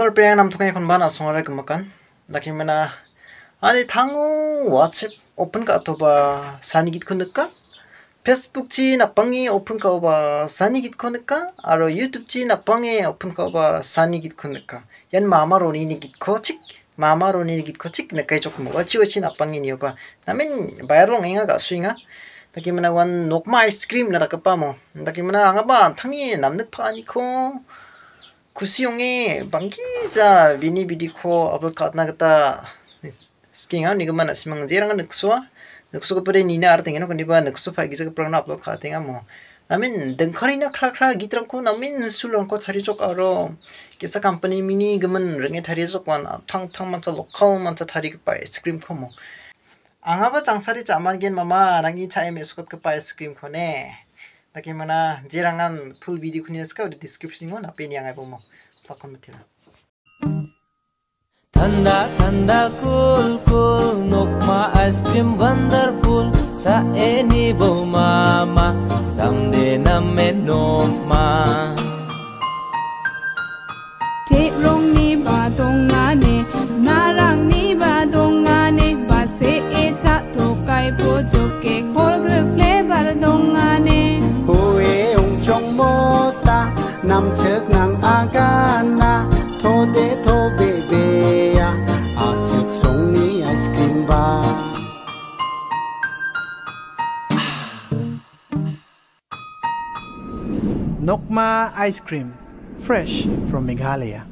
Summer pe nam thungai kon bana songare kamakan dakimana ani thangu WhatsApp open ka to ba sanigit khunka Facebook chi na pangi open ka ba sanigit khunka aro YouTube chi na pangi open ka ba sanigit khunka yan mama roni ni git khochik mama roni ni git khochik na kai chok mo wachi na pangi ni ba namin bayarong inga ga suinga dakimana wan nokma ice cream na rakapa mo dakimana anga ba thangi namnak phani ko kusiong에 방기자 비니 비디코 업로드 카트나가다 스킹아 니가만 아시망 제랑은 늑수와 늑수가 버레 니나 아르땡이노 근디바 늑수 파기자 프로그램 업로드 카트인가 뭐 나민 덩커리나 크라크라 기트랑코 나민 술랑코 타리족 아로 게사 컴퍼니 미니 그만 릉에 타리족 wan 탕탕만자 로컬 만자 타리그 바 아이스크림 코모 앙아바 장사리 자마겐 마마 랑이 차에 메스콧 그 아이스크림 코네 Bagaimana jerangan full video kunya ska di description ngon apa yang ai bomo plakon matira Thanda thanda cool cool nokma ice cream wonderful sa eni bo mama damde namme nokma Te rong ni ba donga ne narang ni ba donga ne ba se e cha to kai po joke khol gre flavor donga ne Nam chek nang agana thode tho bebe ya a chek song ni ice cream ba Nokma ice cream fresh from Meghalaya